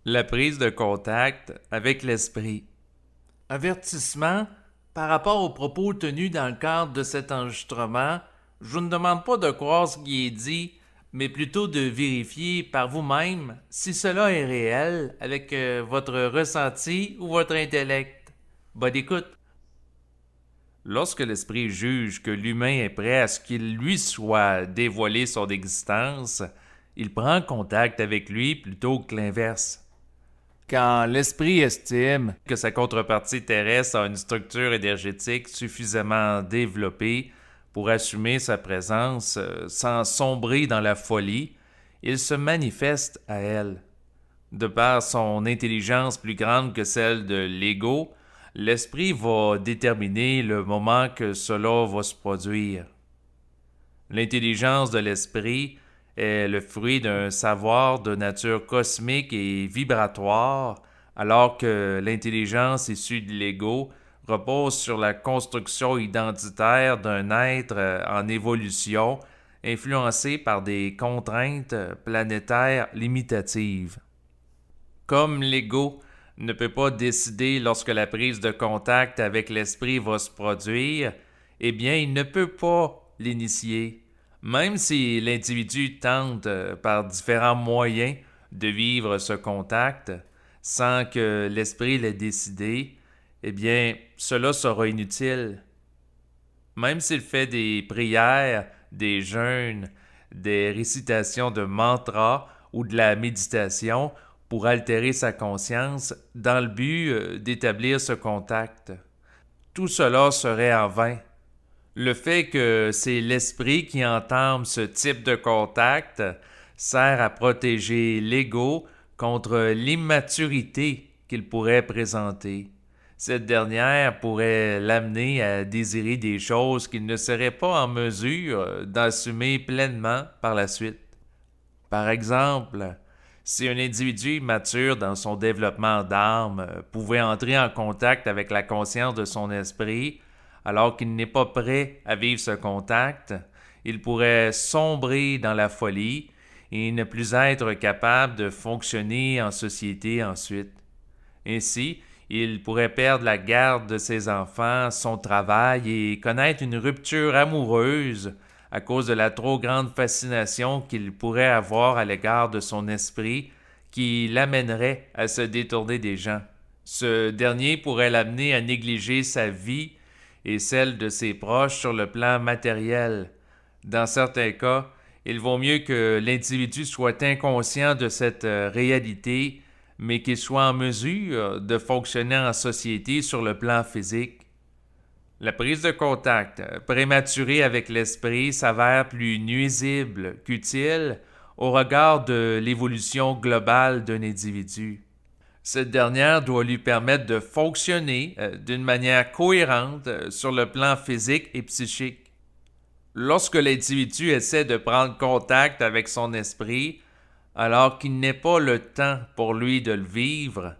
La prise de contact avec l'esprit. Avertissement, par rapport aux propos tenus dans le cadre de cet enregistrement, je vous ne demande pas de croire ce qui est dit, mais plutôt de vérifier par vous-même si cela est réel avec votre ressenti ou votre intellect. Bonne écoute. Lorsque l'esprit juge que l'humain est prêt à ce qu'il lui soit dévoilé son existence, il prend contact avec lui plutôt que l'inverse. Quand l'esprit estime que sa contrepartie terrestre a une structure énergétique suffisamment développée pour assumer sa présence sans sombrer dans la folie, il se manifeste à elle. De par son intelligence plus grande que celle de l'ego, l'esprit va déterminer le moment que cela va se produire. L'intelligence de l'esprit est le fruit d'un savoir de nature cosmique et vibratoire, alors que l'intelligence issue de l'ego repose sur la construction identitaire d'un être en évolution, influencé par des contraintes planétaires limitatives. Comme l'ego ne peut pas décider lorsque la prise de contact avec l'esprit va se produire, eh bien, il ne peut pas l'initier. Même si l'individu tente par différents moyens de vivre ce contact sans que l'esprit l'ait décidé, eh bien, cela sera inutile. Même s'il fait des prières, des jeûnes, des récitations de mantras ou de la méditation pour altérer sa conscience dans le but d'établir ce contact. Tout cela serait en vain. Le fait que c'est l'esprit qui entame ce type de contact sert à protéger l'ego contre l'immaturité qu'il pourrait présenter. Cette dernière pourrait l'amener à désirer des choses qu'il ne serait pas en mesure d'assumer pleinement par la suite. Par exemple, si un individu mature dans son développement d'âme pouvait entrer en contact avec la conscience de son esprit, alors qu'il n'est pas prêt à vivre ce contact, il pourrait sombrer dans la folie et ne plus être capable de fonctionner en société ensuite. Ainsi, il pourrait perdre la garde de ses enfants, son travail et connaître une rupture amoureuse à cause de la trop grande fascination qu'il pourrait avoir à l'égard de son esprit qui l'amènerait à se détourner des gens. Ce dernier pourrait l'amener à négliger sa vie et celle de ses proches sur le plan matériel. Dans certains cas, il vaut mieux que l'individu soit inconscient de cette réalité, mais qu'il soit en mesure de fonctionner en société sur le plan physique. La prise de contact prématurée avec l'esprit s'avère plus nuisible qu'utile au regard de l'évolution globale d'un individu. Cette dernière doit lui permettre de fonctionner d'une manière cohérente sur le plan physique et psychique. Lorsque l'individu essaie de prendre contact avec son esprit, alors qu'il n'est pas le temps pour lui de le vivre,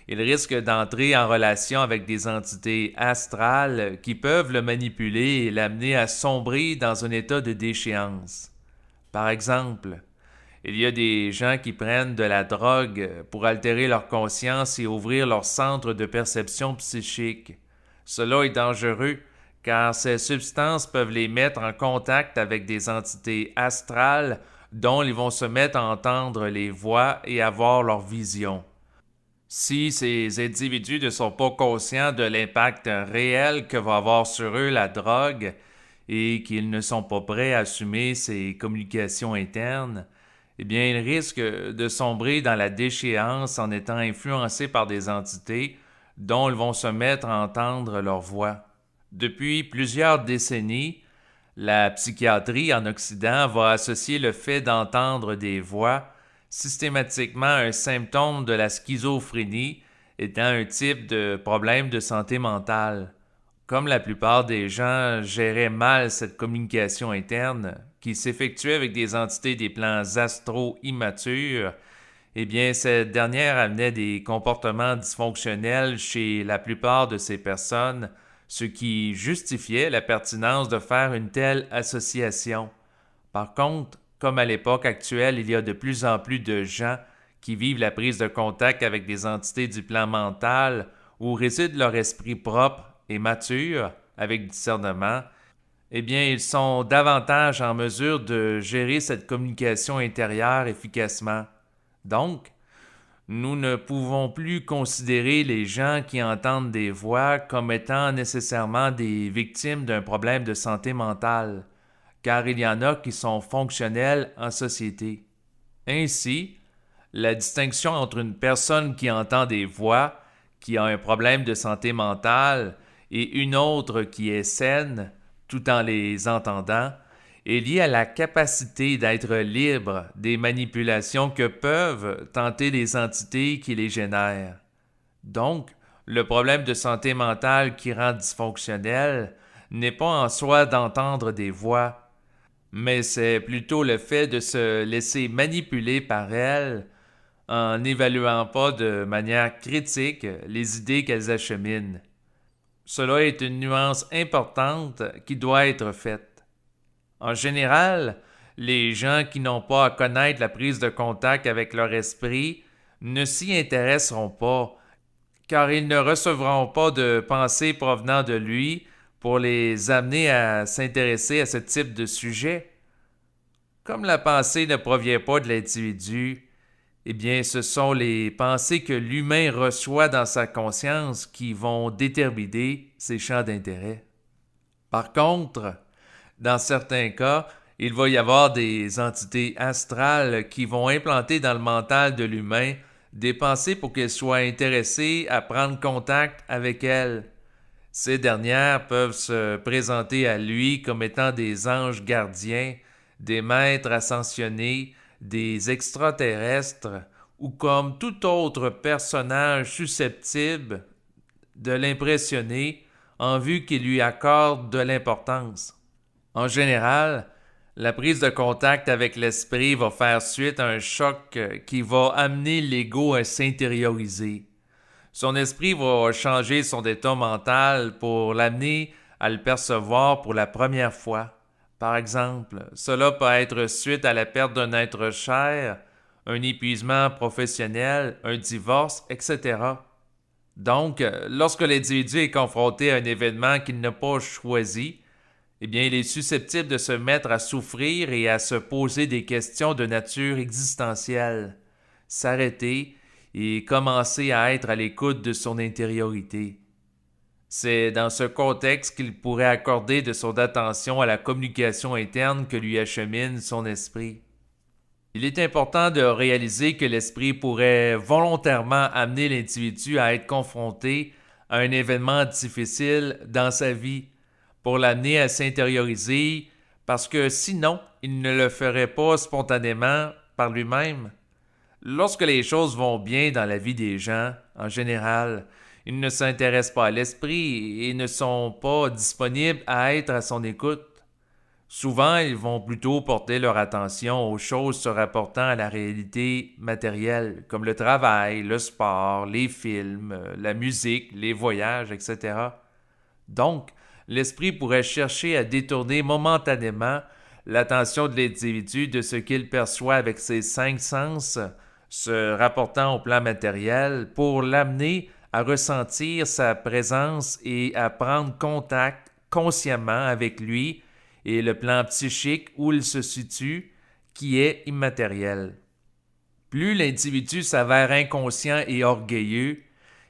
il risque d'entrer en relation avec des entités astrales qui peuvent le manipuler et l'amener à sombrer dans un état de déchéance. Par exemple, il y a des gens qui prennent de la drogue pour altérer leur conscience et ouvrir leur centre de perception psychique. Cela est dangereux car ces substances peuvent les mettre en contact avec des entités astrales dont ils vont se mettre à entendre les voix et avoir leur vision. Si ces individus ne sont pas conscients de l'impact réel que va avoir sur eux la drogue et qu'ils ne sont pas prêts à assumer ces communications internes, eh bien, ils risquent de sombrer dans la déchéance en étant influencés par des entités dont ils vont se mettre à entendre leur voix. Depuis plusieurs décennies, la psychiatrie en Occident va associer le fait d'entendre des voix systématiquement à un symptôme de la schizophrénie étant un type de problème de santé mentale. Comme la plupart des gens géraient mal cette communication interne qui s'effectuait avec des entités des plans astraux immatures, eh bien, cette dernière amenait des comportements dysfonctionnels chez la plupart de ces personnes, ce qui justifiait la pertinence de faire une telle association. Par contre, comme à l'époque actuelle, il y a de plus en plus de gens qui vivent la prise de contact avec des entités du plan mental où réside leur esprit propre et mature, avec discernement, eh bien, ils sont davantage en mesure de gérer cette communication intérieure efficacement. Donc, nous ne pouvons plus considérer les gens qui entendent des voix comme étant nécessairement des victimes d'un problème de santé mentale, car il y en a qui sont fonctionnels en société. Ainsi, la distinction entre une personne qui entend des voix, qui a un problème de santé mentale, et une autre qui est saine, tout en les entendant, est liée à la capacité d'être libre des manipulations que peuvent tenter les entités qui les génèrent. Donc, le problème de santé mentale qui rend dysfonctionnel n'est pas en soi d'entendre des voix, mais c'est plutôt le fait de se laisser manipuler par elles en n'évaluant pas de manière critique les idées qu'elles acheminent. Cela est une nuance importante qui doit être faite. En général, les gens qui n'ont pas à connaître la prise de contact avec leur esprit ne s'y intéresseront pas, car ils ne recevront pas de pensées provenant de lui pour les amener à s'intéresser à ce type de sujet. Comme la pensée ne provient pas de l'individu, eh bien, ce sont les pensées que l'humain reçoit dans sa conscience qui vont déterminer ses champs d'intérêt. Par contre, dans certains cas, il va y avoir des entités astrales qui vont implanter dans le mental de l'humain des pensées pour qu'il soit intéressé à prendre contact avec elles. Ces dernières peuvent se présenter à lui comme étant des anges gardiens, des maîtres ascensionnés, des extraterrestres ou comme tout autre personnage susceptible de l'impressionner en vue qu'il lui accorde de l'importance. En général, la prise de contact avec l'esprit va faire suite à un choc qui va amener l'ego à s'intérioriser. Son esprit va changer son état mental pour l'amener à le percevoir pour la première fois. Par exemple, cela peut être suite à la perte d'un être cher, un épuisement professionnel, un divorce, etc. Donc, lorsque l'individu est confronté à un événement qu'il n'a pas choisi, eh bien, il est susceptible de se mettre à souffrir et à se poser des questions de nature existentielle, s'arrêter et commencer à être à l'écoute de son intériorité. C'est dans ce contexte qu'il pourrait accorder de son attention à la communication interne que lui achemine son esprit. Il est important de réaliser que l'esprit pourrait volontairement amener l'individu à être confronté à un événement difficile dans sa vie, pour l'amener à s'intérioriser, parce que sinon, il ne le ferait pas spontanément par lui-même. Lorsque les choses vont bien dans la vie des gens, en général, ils ne s'intéressent pas à l'esprit et ne sont pas disponibles à être à son écoute. Souvent, ils vont plutôt porter leur attention aux choses se rapportant à la réalité matérielle, comme le travail, le sport, les films, la musique, les voyages, etc. Donc, l'esprit pourrait chercher à détourner momentanément l'attention de l'individu de ce qu'il perçoit avec ses 5 sens, se rapportant au plan matériel, pour l'amener à ressentir sa présence et à prendre contact consciemment avec lui et le plan psychique où il se situe, qui est immatériel. Plus l'individu s'avère inconscient et orgueilleux,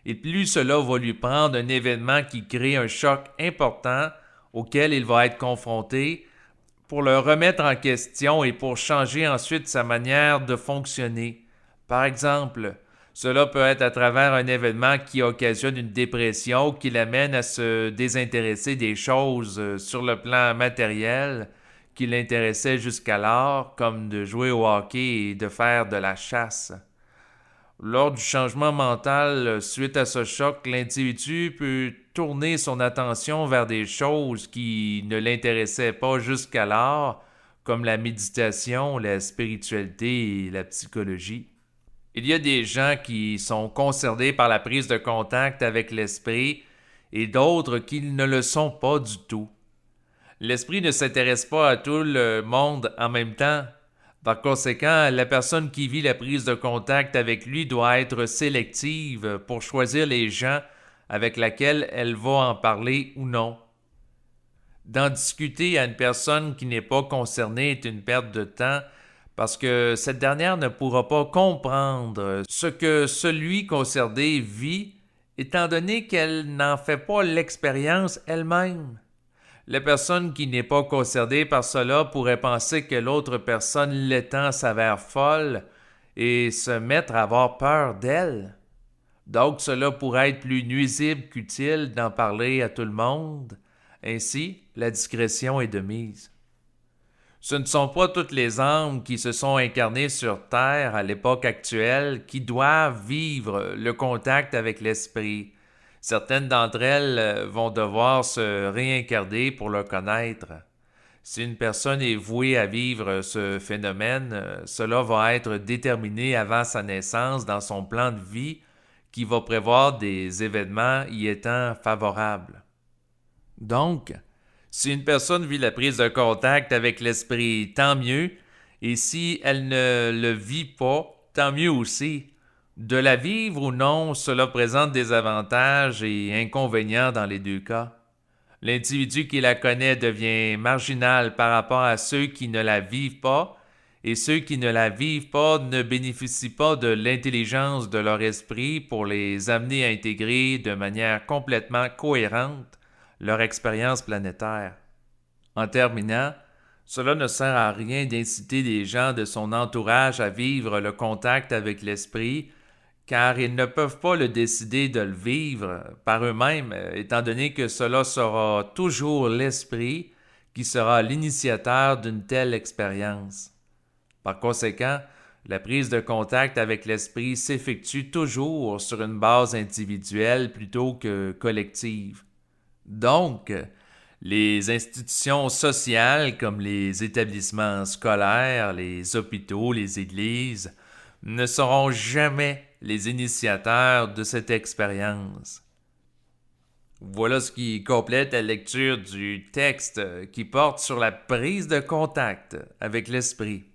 et plus cela va lui prendre un événement qui crée un choc important auquel il va être confronté pour le remettre en question et pour changer ensuite sa manière de fonctionner. Par exemple, cela peut être à travers un événement qui occasionne une dépression qui l'amène à se désintéresser des choses sur le plan matériel qui l'intéressaient jusqu'alors, comme de jouer au hockey et de faire de la chasse. Lors du changement mental suite à ce choc, l'individu peut tourner son attention vers des choses qui ne l'intéressaient pas jusqu'alors, comme la méditation, la spiritualité et la psychologie. Il y a des gens qui sont concernés par la prise de contact avec l'esprit et d'autres qui ne le sont pas du tout. L'esprit ne s'intéresse pas à tout le monde en même temps. Par conséquent, la personne qui vit la prise de contact avec lui doit être sélective pour choisir les gens avec lesquels elle va en parler ou non. D'en discuter à une personne qui n'est pas concernée est une perte de temps parce que cette dernière ne pourra pas comprendre ce que celui concerné vit étant donné qu'elle n'en fait pas l'expérience elle-même. La personne qui n'est pas concernée par cela pourrait penser que l'autre personne l'étant s'avère folle et se mettre à avoir peur d'elle. Donc cela pourrait être plus nuisible qu'utile d'en parler à tout le monde. Ainsi, la discrétion est de mise. Ce ne sont pas toutes les âmes qui se sont incarnées sur Terre à l'époque actuelle qui doivent vivre le contact avec l'esprit. Certaines d'entre elles vont devoir se réincarner pour le connaître. Si une personne est vouée à vivre ce phénomène, cela va être déterminé avant sa naissance dans son plan de vie qui va prévoir des événements y étant favorables. Donc, si une personne vit la prise de contact avec l'esprit, tant mieux, et si elle ne le vit pas, tant mieux aussi. De la vivre ou non, cela présente des avantages et inconvénients dans les deux cas. L'individu qui la connaît devient marginal par rapport à ceux qui ne la vivent pas, et ceux qui ne la vivent pas ne bénéficient pas de l'intelligence de leur esprit pour les amener à intégrer de manière complètement cohérente leur expérience planétaire. En terminant, cela ne sert à rien d'inciter les gens de son entourage à vivre le contact avec l'esprit, car ils ne peuvent pas le décider de le vivre par eux-mêmes, étant donné que cela sera toujours l'esprit qui sera l'initiateur d'une telle expérience. Par conséquent, la prise de contact avec l'esprit s'effectue toujours sur une base individuelle plutôt que collective. Donc, les institutions sociales comme les établissements scolaires, les hôpitaux, les églises ne seront jamais les initiateurs de cette expérience. Voilà ce qui complète la lecture du texte qui porte sur la prise de contact avec l'esprit.